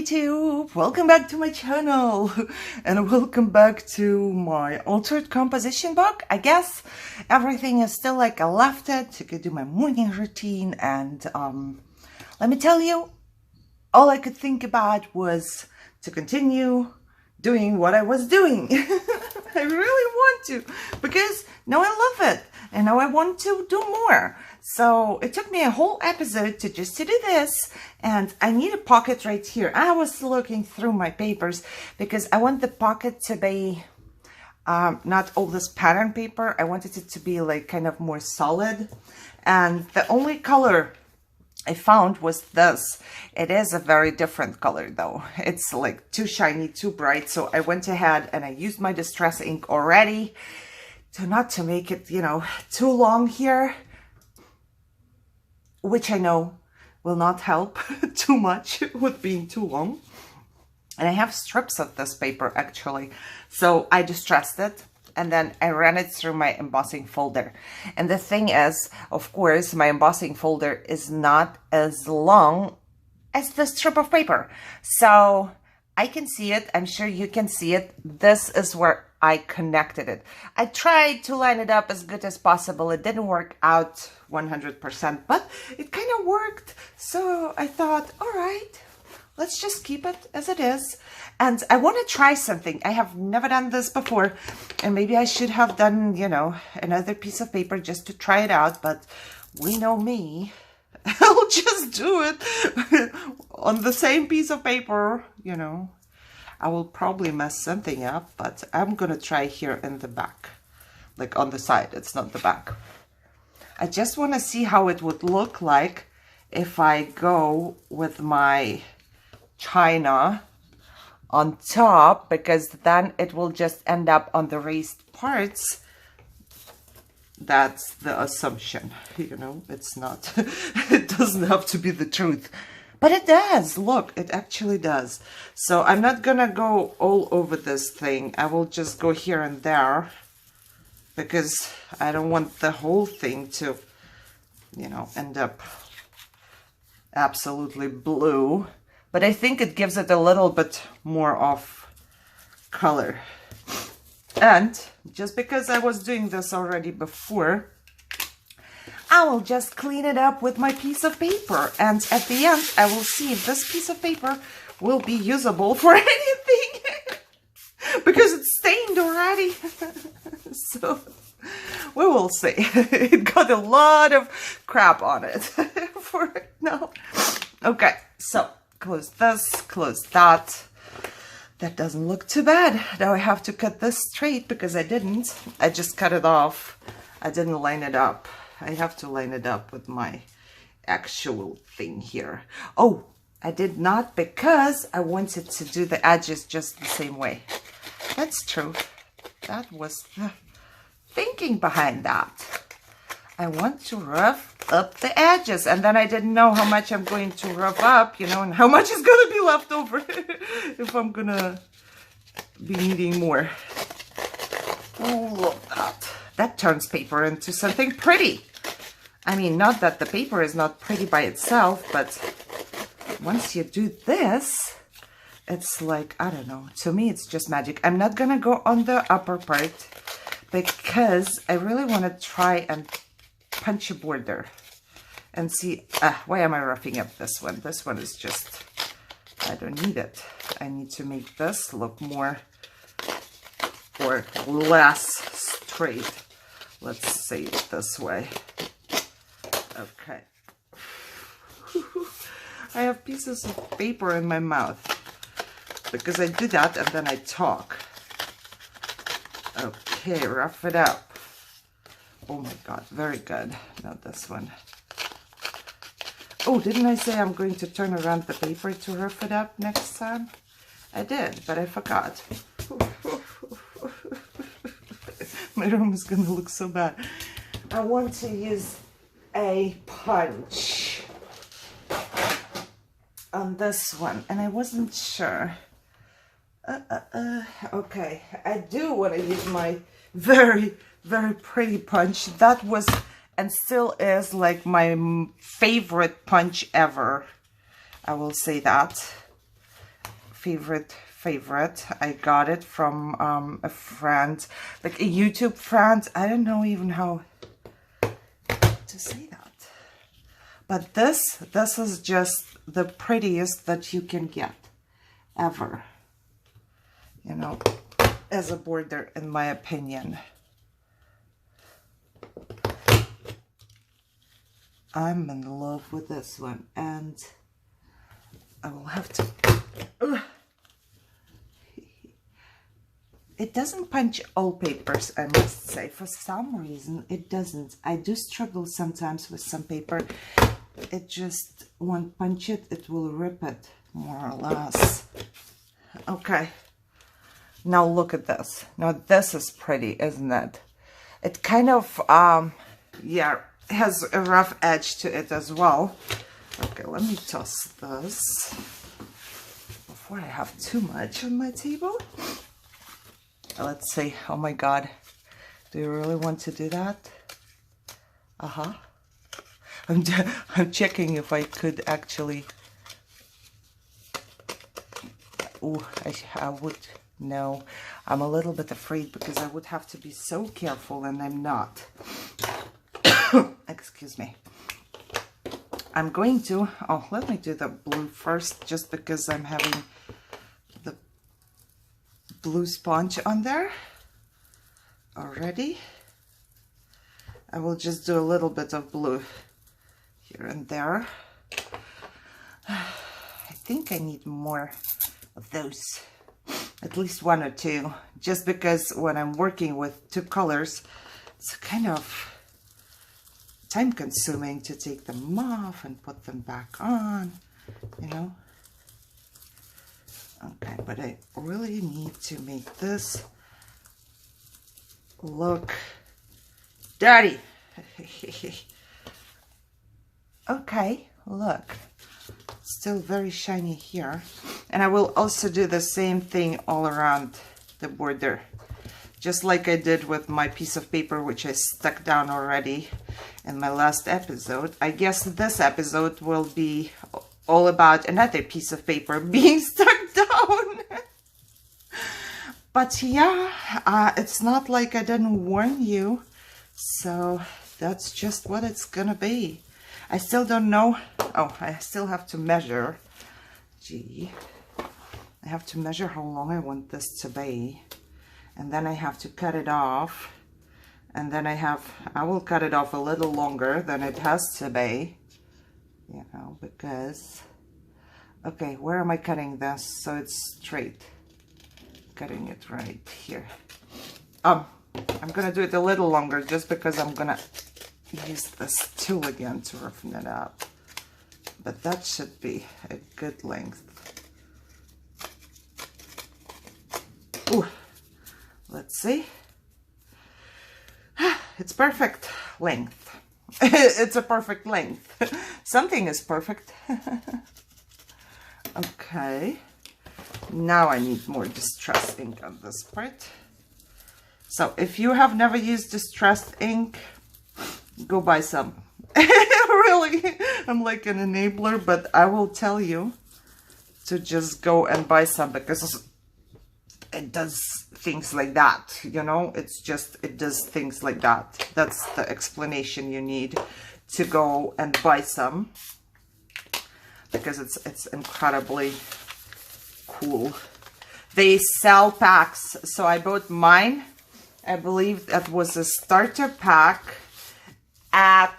YouTube, welcome back to my channel and welcome back to my altered composition book. I guess everything is still like I left it to do my morning routine, and let me tell you, all I could think about was to continue doing what I was doing. I really want to, because now I love it and now I want to do more. So it took me a whole episode to do this, and I need a pocket right here. I was looking through my papers because I want the pocket to be not all this pattern paper. I wanted it to be like kind of more solid, and the only color I found was this. It is a very different color though. It's like too shiny, too bright. So I went ahead and I used my distress ink already to not to make it, you know, too long here, which I know will not help too much with being too long. And I have strips of this paper actually. So I distressed it and then I ran it through my embossing folder. And the thing is, of course, my embossing folder is not as long as the strip of paper. So I can see it. I'm sure you can see it. This is where I connected it. I tried to line it up as good as possible. It didn't work out 100%, but it kind of worked. So I thought, all right, let's just keep it as it is. And I want to try something. I have never done this before, and maybe I should have done, you know, another piece of paper just to try it out, but we know me. I'll just do it on the same piece of paper, you know. I will probably mess something up, but I'm gonna try here in the back, like on the side. It's not the back. I just want to see how it would look like if I go with my china on top, because then it will just end up on the raised parts. That's the assumption, you know. It's not, it doesn't have to be the truth, but it does. Look, it actually does. So I'm not gonna go all over this thing. I will just go here and there, because I don't want the whole thing to, you know, end up absolutely blue. But I think it gives it a little bit more of color. And just because I was doing this already before, I will just clean it up with my piece of paper. And at the end, I will see if this piece of paper will be usable for anything. Because it's stained already. So we will see. It got a lot of crap on it for it now. Okay, so close this, close that. That doesn't look too bad. Now I have to cut this straight because I didn't. I just cut it off. I didn't line it up. I have to line it up with my actual thing here. Oh, I did not, because I wanted to do the edges just the same way. That's true. That was the thinking behind that. I want to rough up the edges, and then I didn't know how much I'm going to rough up, you know, and how much is going to be left over if I'm going to be needing more. Oh, look at that. That turns paper into something pretty. I mean, not that the paper is not pretty by itself, but once you do this, it's like, I don't know, to me it's just magic. I'm not going to go on the upper part because I really want to try and punch a border and see. Why am I roughing up this one? This one is just, I don't need it. I need to make this look more or less straight. Let's say it this way. Okay. I have pieces of paper in my mouth because I do that and then I talk. Okay, rough it up. Oh my God, very good. Not this one. Oh, didn't I say I'm going to turn around the paper to rough it up next time? I did, but I forgot. My room is going to look so bad. I want to use a punch on this one, and I wasn't sure. Okay, I do want to use my very pretty punch. That was and still is like my favorite punch ever. I will say that. favorite. I got it from a friend, like a YouTube friend. I don't know even how to say that. But this is just the prettiest that you can get ever. You know, as a border, in my opinion. I'm in love with this one, and I will have to... It doesn't punch all papers, I must say. For some reason, it doesn't. I do struggle sometimes with some paper. It just won't punch it. It will rip it, more or less. Okay. Now look at this. Now this is pretty, isn't it? It kind of, yeah, has a rough edge to it as well. Okay, let me toss this before I have too much on my table. Let's see. Oh my God. Do you really want to do that? Uh-huh. I'm checking if I could actually... Oh, I would... No. I'm a little bit afraid because I would have to be so careful, and I'm not. Excuse me. I'm going to... Oh, let me do the blue first, just because I'm having the blue sponge on there already. I will just do a little bit of blue here and there. I think I need more of those, at least one or two, just because when I'm working with two colors, it's kind of time consuming to take them off and put them back on, you know. Okay, but I really need to make this look dirty. Okay, look, still very shiny here. And I will also do the same thing all around the border, just like I did with my piece of paper, which I stuck down already in my last episode. I guess this episode will be all about another piece of paper being stuck down. But yeah, it's not like I didn't warn you, so that's just what it's gonna be. I still don't know. Oh, I still have to measure. Gee, I have to measure how long I want this to be, and then I have to cut it off, and then I will cut it off a little longer than it has to be, you know, because, okay, where am I cutting this so it's straight? Cutting it right here. I'm gonna do it a little longer just because I'm gonna use this tool again to roughen it up, but that should be a good length. Ooh, let's see. It's perfect length. It's a perfect length. Something is perfect. Okay, now I need more distress ink on this part. So if you have never used distress ink, go buy some. Really, I'm like an enabler, but I will tell you to just go and buy some, because it does things like that, you know. It's just, it does things like that. That's the explanation you need to go and buy some, because it's incredibly cool. They sell packs, so I bought mine. I believe that was a starter pack at,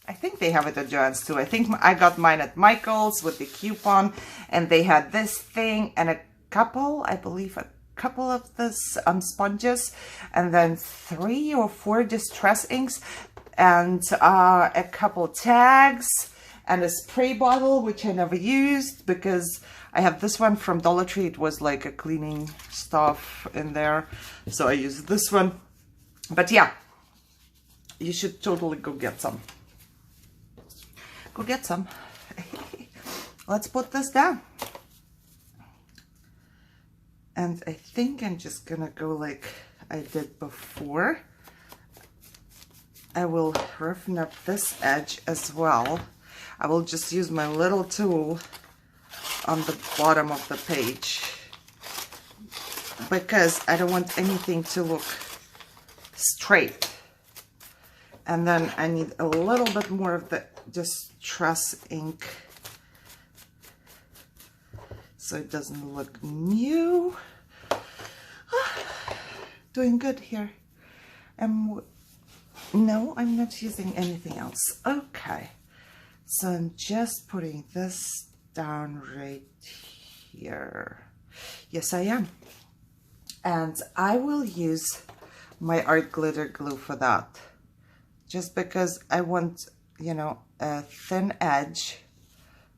I think they have it at Joann's too. I think I got mine at Michael's with the coupon, and they had this thing and a couple, I believe a couple of this sponges, and then 3 or 4 distress inks, and a couple tags, and a spray bottle, which I never used because I have this one from Dollar Tree. It was like a cleaning stuff in there, so I used this one. But yeah, you should totally go get some. Go get some. Let's put this down. And I think I'm just gonna go like I did before. I will roughen up this edge as well. I will just use my little tool on the bottom of the page, because I don't want anything to look straight. And then I need a little bit more of the distress ink so it doesn't look new. Doing good here. No, I'm not using anything else. Okay, so I'm just putting this down right here. Yes, I am. And I will use my art glitter glue for that, just because I want, you know, a thin edge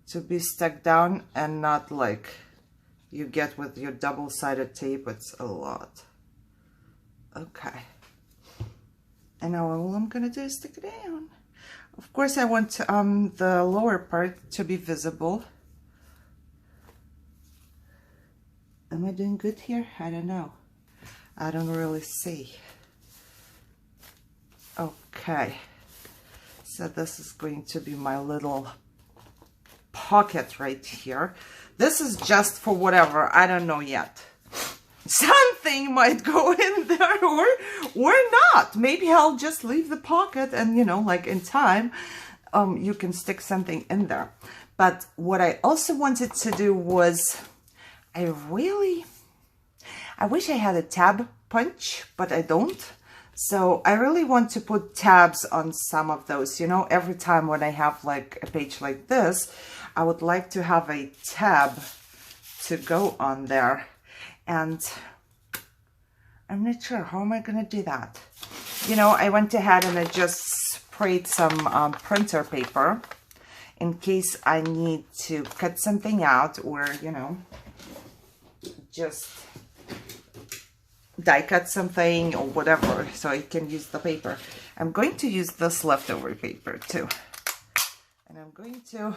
to be stuck down and not like you get with your double-sided tape. It's a lot. Okay. And now all I'm gonna do is stick it down. Of course, I want the lower part to be visible. Am I doing good here? I don't know. I don't really see. Okay. So this is going to be my little pocket right here. This is just for whatever, I don't know yet. Something might go in there or not. Maybe I'll just leave the pocket and, you know, like in time, you can stick something in there. But what I also wanted to do was, I wish I had a tab punch, but I don't. So I really want to put tabs on some of those, you know, every time when I have like a page like this, I would like to have a tab to go on there. And I'm not sure, how am I going to do that? You know, I went ahead and I just sprayed some printer paper in case I need to cut something out, or, you know, just die cut something or whatever, so I can use the paper. I'm going to use this leftover paper too. And I'm going to,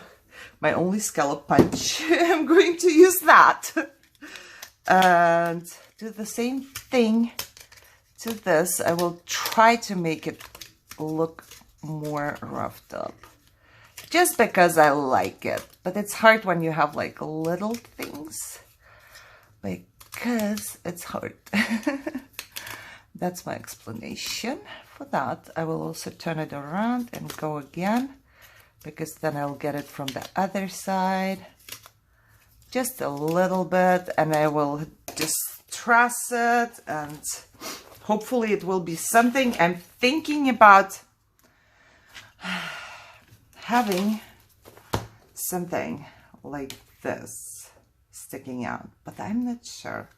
my only scallop punch, I'm going to use that. And do the same thing to this. I will try to make it look more roughed up, just because I like it. But it's hard when you have like little things, because it's hard. That's my explanation for that. I will also turn it around and go again, because then I'll get it from the other side. Just a little bit, and I will distress it, and hopefully it will be something. I'm thinking about having something like this sticking out, but I'm not sure.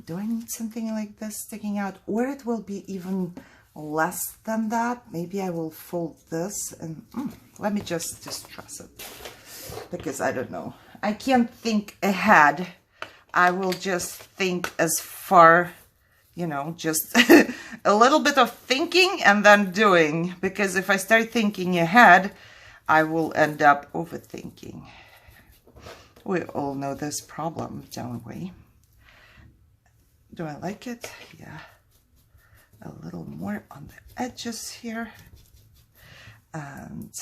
Do I need something like this sticking out, or it will be even less than that? Maybe I will fold this and let me just distress it, because I don't know. I can't think ahead. I will just think as far, you know, just a little bit of thinking and then doing, because if I start thinking ahead, I will end up overthinking. We all know this problem, don't we? Do I like it? Yeah. A little more on the edges here. And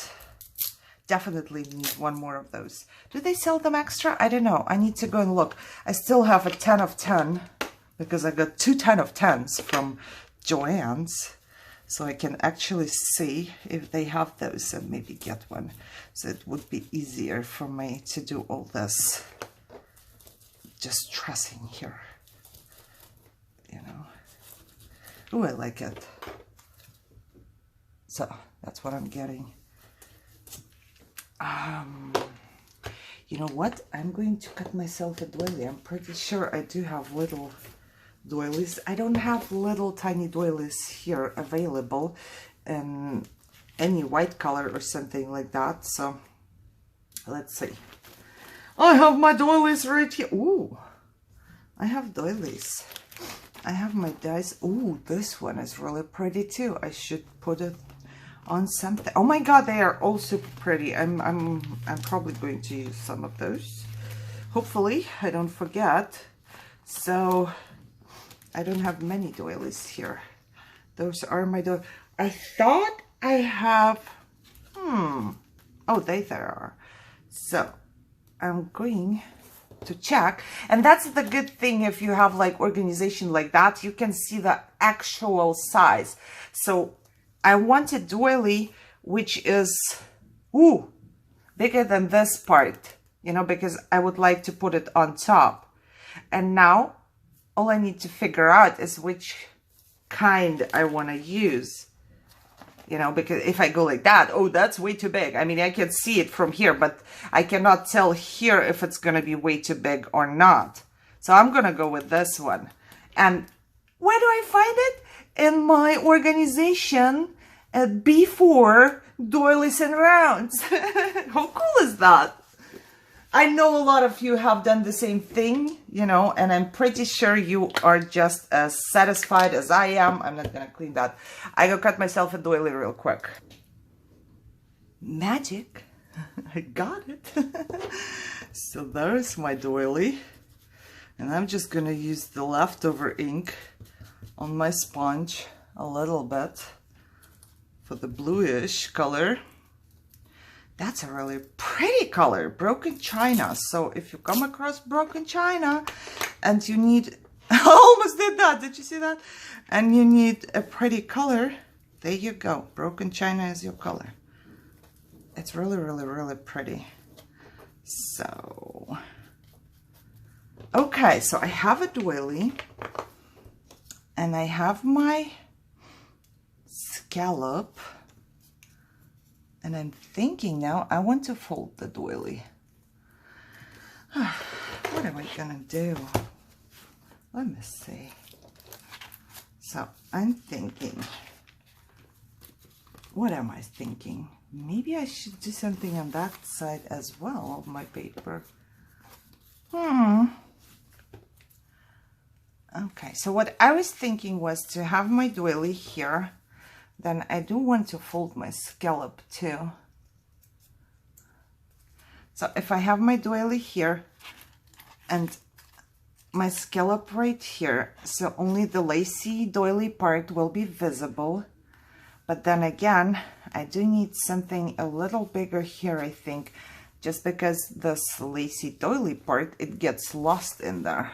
definitely need one more of those. Do they sell them extra? I don't know. I need to go and look. I still have a 10 of 10 because I got 2 10 of 10s from Joann's. So I can actually see if they have those and maybe get one. So it would be easier for me to do all this distressing here. You know. Oh, I like it. So that's what I'm getting. You know what? I'm going to cut myself a doily. I'm pretty sure I do have little doilies. I don't have little tiny doilies here available in any white color or something like that. So let's see. I have my doilies right here. Ooh, I have doilies. I have my dies. Ooh, this one is really pretty too. I should put it on something. Oh my god, they are all super pretty. I'm probably going to use some of those. Hopefully I don't forget. So I don't have many doilies here. Those are my doilies. I thought I have oh, they there are. So I'm going to check. And that's the good thing, if you have like organization like that, you can see the actual size. So I want a doily which is bigger than this part, you know, because I would like to put it on top. And now all I need to figure out is which kind I want to use, you know, because if I go like that, oh, that's way too big. I mean, I can see it from here, but I cannot tell here if it's going to be way too big or not. So I'm going to go with this one. And where do I find it? In my organization at B4 Doilies and Rounds. How cool is that? I know a lot of you have done the same thing, you know, and I'm pretty sure you are just as satisfied as I am. I'm not going to clean that. I go cut myself a doily real quick. Magic. I got it. So there's my doily. And I'm just going to use the leftover ink on my sponge a little bit for the bluish color. That's a really pretty color, broken china. So if you come across broken china and you need, I almost did that, did you see that? And you need a pretty color, there you go. Broken china is your color. It's really, really, really pretty. So, okay, so I have a doily and I have my scallop. And I'm thinking now, I want to fold the doily. What am I gonna do? Let me see. So I'm thinking, what am I thinking? Maybe I should do something on that side as well of my paper. Okay, so what I was thinking was to have my doily here. Then I do want to fold my scallop too. So if I have my doily here and my scallop right here, so only the lacy doily part will be visible. But then again, I do need something a little bigger here, I think, just because this lacy doily part, it gets lost in there.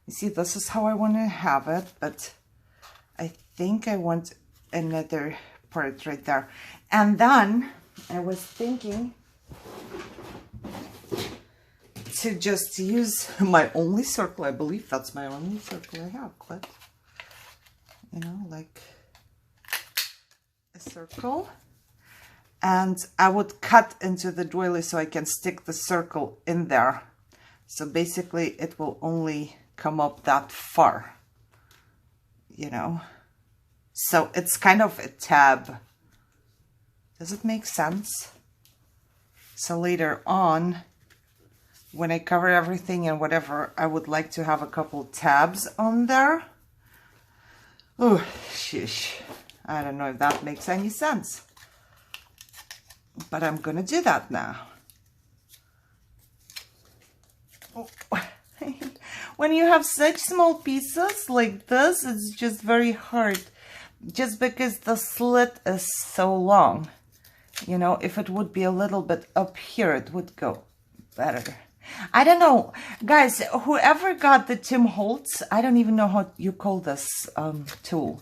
You see, this is how I want to have it, but I think I want another part right there. And then I was thinking to just use my only circle. I believe that's my only circle I have clipped, you know, like a circle, and I would cut into the doily so I can stick the circle in there. So basically it will only come up that far, you know. So it's kind of a tab. Does it make sense? So later on, when I cover everything and whatever, I would like to have a couple tabs on there. Oh, sheesh. I don't know if that makes any sense. But I'm gonna do that now. Oh. When you have such small pieces like this, it's just very hard. Just because the slit is so long, you know, if it would be a little bit up here, it would go better. I don't know, guys, whoever got the Tim Holtz, I don't even know how you call this tool.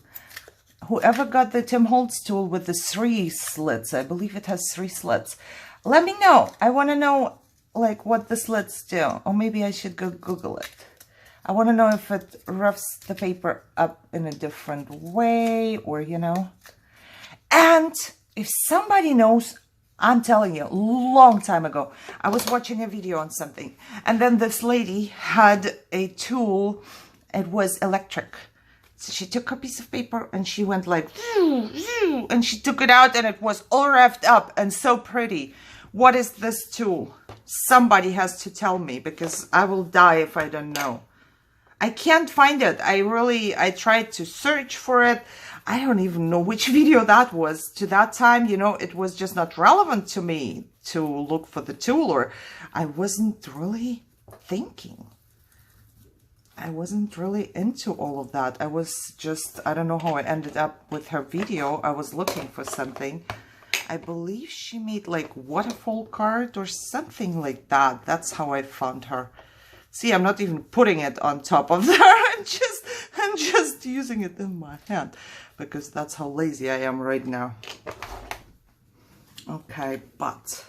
Whoever got the Tim Holtz tool with the 3 slits, I believe it has 3 slits. Let me know. I want to know, like, what the slits do. Or maybe I should go Google it. I want to know if it roughs the paper up in a different way, or, you know. And if somebody knows, I'm telling you, a long time ago, I was watching a video on something, and then this lady had a tool. It was electric. So she took a piece of paper and she went like, and she took it out and it was all wrapped up and so pretty. What is this tool? Somebody has to tell me, because I will die if I don't know. I can't find it. I tried to search for it. I don't even know which video that was. To that time, you know, it was just not relevant to me to look for the tool, or I wasn't really thinking. I wasn't really into all of that. I was just, I don't know how I ended up with her video. I was looking for something. I believe she made like waterfall card or something like that. That's how I found her. See, I'm not even putting it on top of there. I'm just using it in my hand because that's how lazy I am right now. Okay, but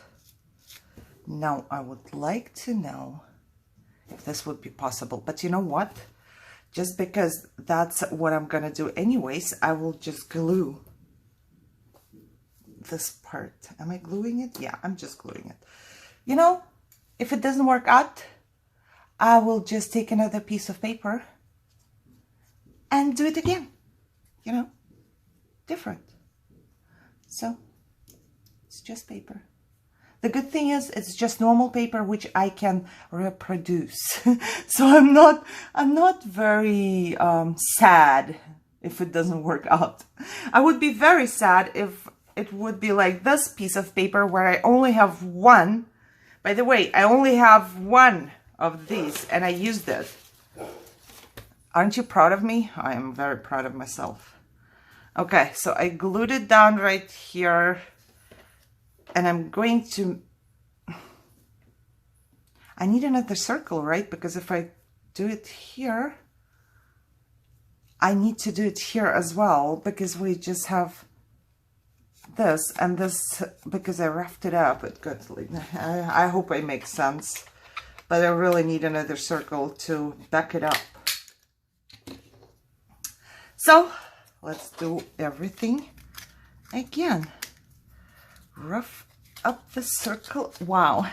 now I would like to know if this would be possible. But you know what? Just because that's what I'm gonna do anyways, I will just glue this part. Am I gluing it? Yeah, I'm just gluing it. You know, if it doesn't work out, I will just take another piece of paper and do it again. You know, different. So it's just paper. The good thing is it's just normal paper which I can reproduce. So I'm not very sad if it doesn't work out. I would be very sad if it would be like this piece of paper where I only have one. By the way, I only have one of these and I used it. Aren't you proud of me? I am very proud of myself. Okay, so I glued it down right here. And I'm going to, I need another circle, right? Because if I do it here, I need to do it here as well, because we just have this and this, because I roughed it up. It got, I hope I make sense, but I really need another circle to back it up. So let's do everything again. Rough up the circle. Wow.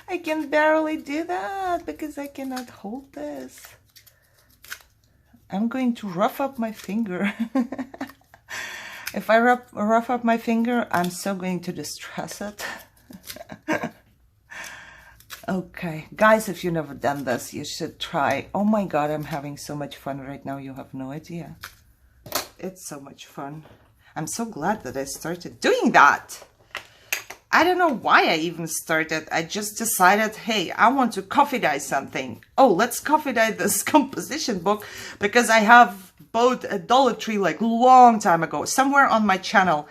I can barely do that because I cannot hold this. I'm going to rough up my finger. If I rough up my finger, I'm so going to distress it. Okay, guys, if you've never done this, you should try. Oh my God, I'm having so much fun right now. You have no idea. It's so much fun. I'm so glad that I started doing that. I don't know why I even started. I just decided, hey, I want to coffee dye something. Oh, let's coffee dye this composition book because I have bought a Dollar Tree like long time ago. Somewhere on my channel,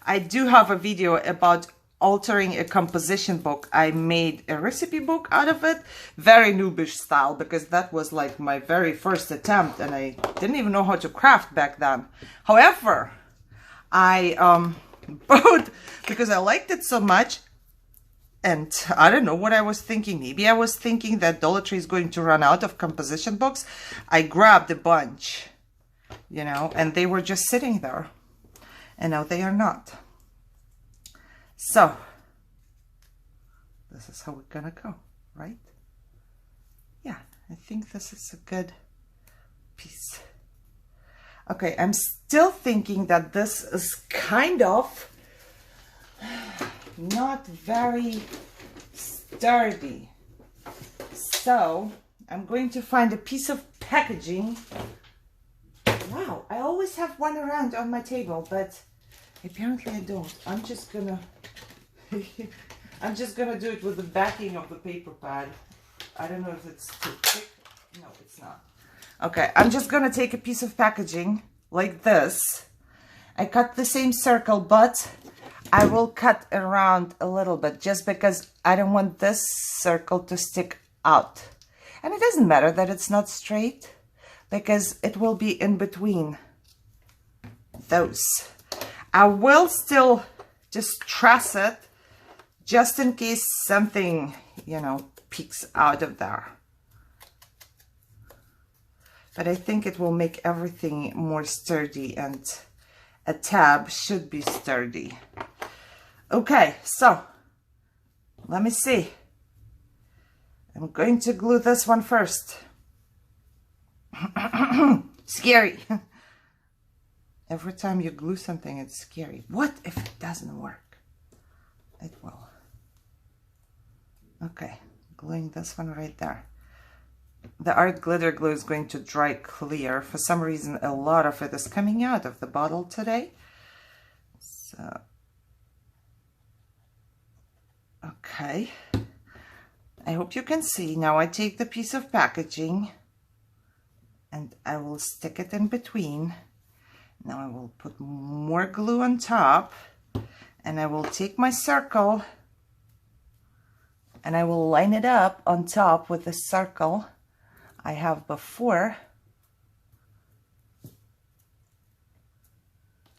I do have a video about altering a composition book. I made a recipe book out of it, very noobish style, because that was like my very first attempt and I didn't even know how to craft back then. However, I bought, because I liked it so much, and I don't know what I was thinking. Maybe I was thinking that Dollar Tree is going to run out of composition books. I grabbed a bunch, you know, and they were just sitting there, and now they are not. So this is how we're gonna go, right? Yeah, I think this is a good piece. Okay, I'm still thinking that this is kind of not very sturdy. So I'm going to find a piece of packaging. Wow, I always have one around on my table, but apparently I don't. I'm just gonna do it with the backing of the paper pad. I don't know if it's too thick. No, it's not. Okay, I'm just gonna take a piece of packaging like this. I cut the same circle, but I will cut around a little bit just because I don't want this circle to stick out. And it doesn't matter that it's not straight because it will be in between those. I will still just truss it just in case something, you know, peeks out of there. But I think it will make everything more sturdy, and a tab should be sturdy. Okay, so let me see. I'm going to glue this one first. Scary. Every time you glue something, it's scary. What if it doesn't work? It will. Okay, gluing this one right there. The art glitter glue is going to dry clear. For some reason, a lot of it is coming out of the bottle today. So, okay. I hope you can see. Now I take the piece of packaging and I will stick it in between. Now I will put more glue on top And I will take my circle and I will line it up on top with the circle I have before.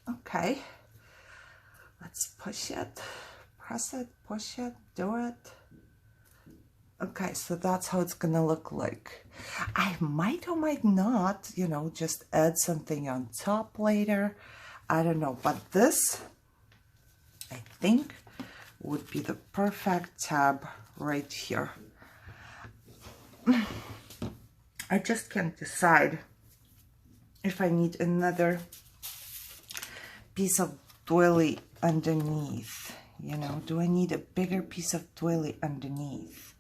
Okay, let's push it, press it, push it, do it. Okay, so that's how it's gonna look like. I might or might not, you know, just add something on top later. I don't know, but this, I think, would be the perfect tab right here. I just can't decide if I need another piece of doily underneath. You know, do I need a bigger piece of doily underneath?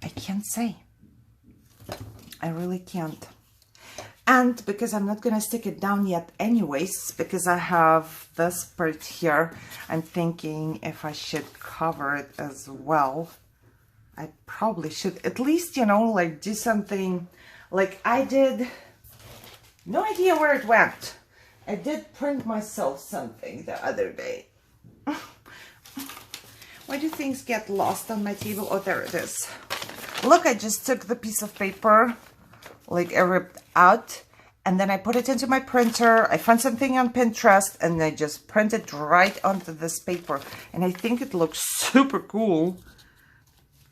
I can't say. I really can't. And because I'm not gonna stick it down yet anyways, because I have this part here, I'm thinking if I should cover it as well. I probably should at least, you know, like do something like I did. No idea where it went. I did print myself something the other day. Why do things get lost on my table? Oh, there it is. Look, I just took the piece of paper, like I ripped out, and then I put it into my printer. I found something on Pinterest, and I just printed right onto this paper. And I think it looks super cool.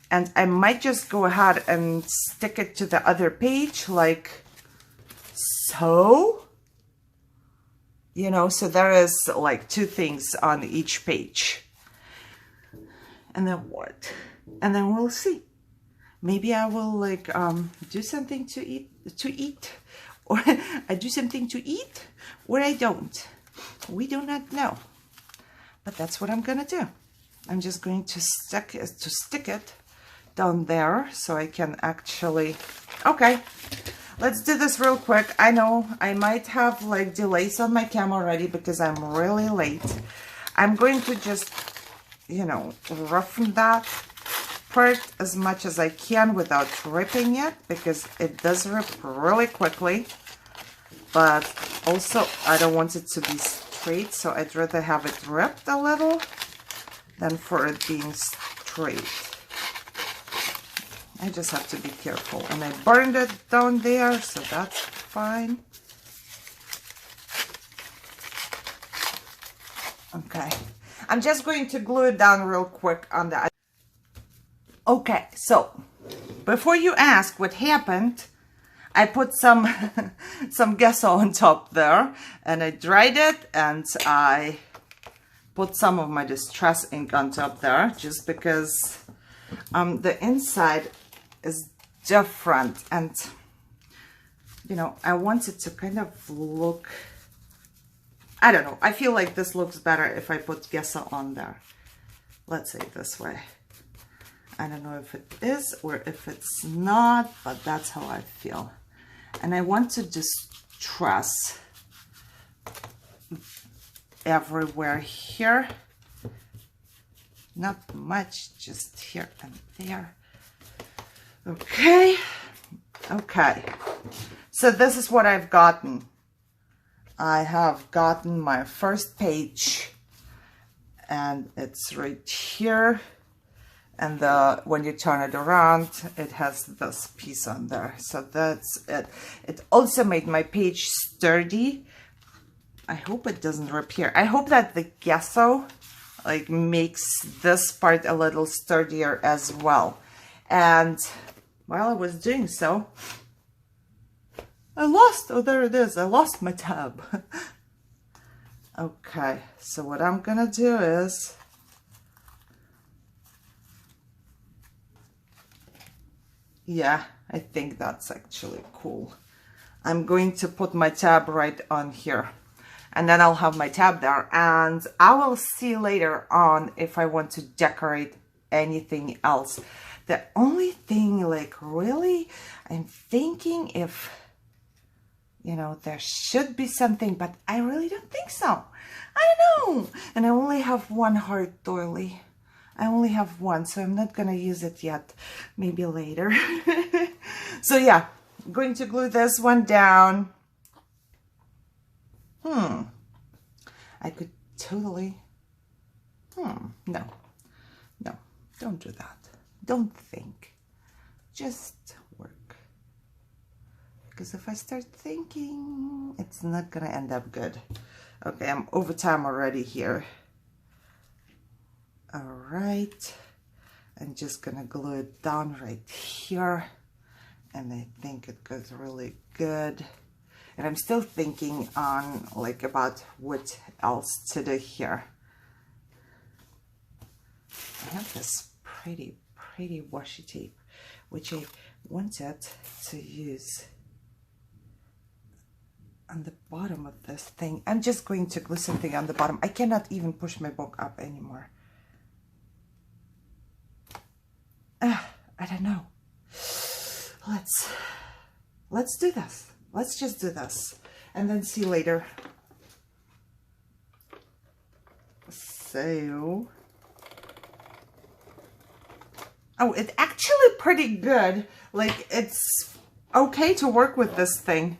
And I might just go ahead and stick it to the other page, like so. You know, so there is like 2 things on each page. And then what? And then we'll see. Maybe I will like do something to eat, or I do something to eat, or I don't. We do not know. But that's what I'm gonna do. I'm just going to stick it down there so I can actually. Okay, let's do this real quick. I know I might have like delays on my camera already because I'm really late. I'm going to just, you know, roughen that part as much as I can without ripping it, because it does rip really quickly, but also I don't want it to be straight, so I'd rather have it ripped a little than for it being straight. I just have to be careful, and I burned it down there, so that's fine. Okay, I'm just going to glue it down real quick on the. Okay, so before you ask what happened, I put some some gesso on top there, and I dried it, and I put some of my distress ink on top there, just because the inside is different, and you know, I want it to kind of look, I don't know, I feel like this looks better if I put gesso on there. Let's say it this way. I don't know if it is or if it's not, but that's how I feel. And I want to distress everywhere here. Not much, just here and there. Okay. Okay. So this is what I've gotten. I have gotten my first page, and it's right here. And when you turn it around, it has this piece on there. So that's it. It also made my page sturdy. I hope it doesn't rip here. I hope that the gesso like makes this part a little sturdier as well. And while I was doing so, I lost, oh there it is, I lost my tab. Okay, so what I'm gonna do is, yeah, I think that's actually cool. I'm going to put my tab right on here, and then I'll have my tab there, and I will see later on if I want to decorate anything else. The only thing, like, really, I'm thinking if, you know, there should be something, but I really don't think so. I don't know. And I only have one heart doily. I only have one, so I'm not gonna use it yet. Maybe later. So yeah, I'm going to glue this one down. I could totally No, no, don't do that. Don't think. Just work. Because if I start thinking, it's not gonna end up good. Okay, I'm over time already here. All right, I'm just gonna glue it down right here, and I think it goes really good. And I'm still thinking on like about what else to do here. I have this pretty washi tape, which I wanted to use on the bottom of this thing. I'm just going to glue something on the bottom. I cannot even push my book up anymore. I don't know. Let's do this. Let's just do this and then see later. So, oh, it's actually pretty good. Like, it's okay to work with this thing.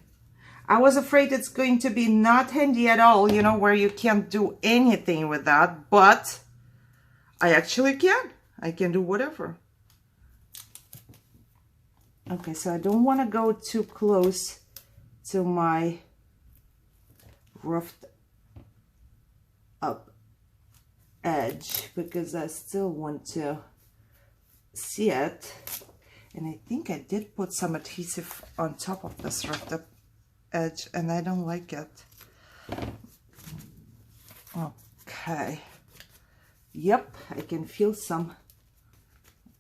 I was afraid it's going to be not handy at all, you know, where you can't do anything with that, but I actually can. I can do whatever. Okay, so I don't want to go too close to my roughed up edge because I still want to see it. And I think I did put some adhesive on top of this roughed up edge and I don't like it. Okay. Yep, I can feel some.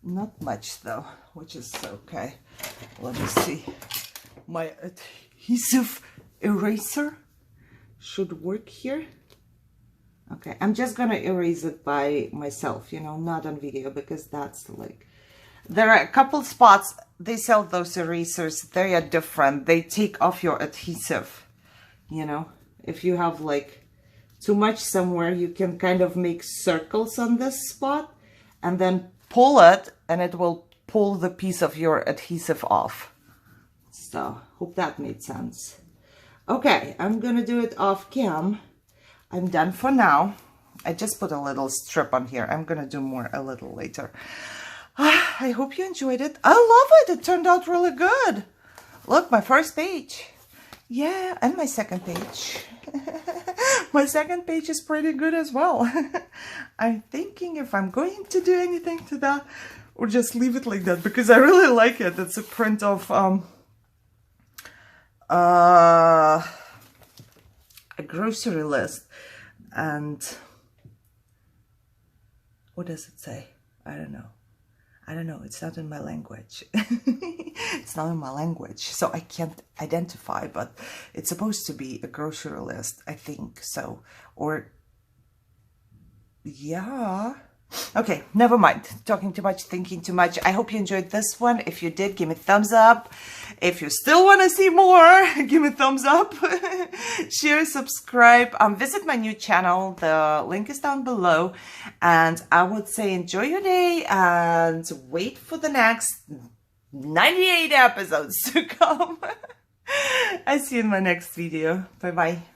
Not much though, which is okay. Let me see. My adhesive eraser should work here. Okay, I'm just gonna erase it by myself, you know, not on video, because that's like, there are a couple spots they sell those erasers. They are different. They take off your adhesive, you know. If you have like too much somewhere, you can kind of make circles on this spot and then pull it and it will pull the piece of your adhesive off. So, hope that made sense. Okay, I'm gonna do it off cam. I'm done for now. I just put a little strip on here. I'm gonna do more a little later. I hope you enjoyed it. I love it. It turned out really good. Look, my first page. Yeah, and my second page. My second page is pretty good as well. I'm thinking if I'm going to do anything to that or just leave it like that because I really like it. It's a print of a grocery list. And what does it say? I don't know. I don't know. It's not in my language. It's not in my language, so I can't identify, but it's supposed to be a grocery list, I think so. Or, yeah. Okay, never mind. Talking too much, thinking too much. I hope you enjoyed this one. If you did, give me a thumbs up. If you still want to see more, give me a thumbs up. Share, subscribe. Visit my new channel. The link is down below. And I would say enjoy your day and wait for the next 98 episodes to come. I see you in my next video. Bye-bye.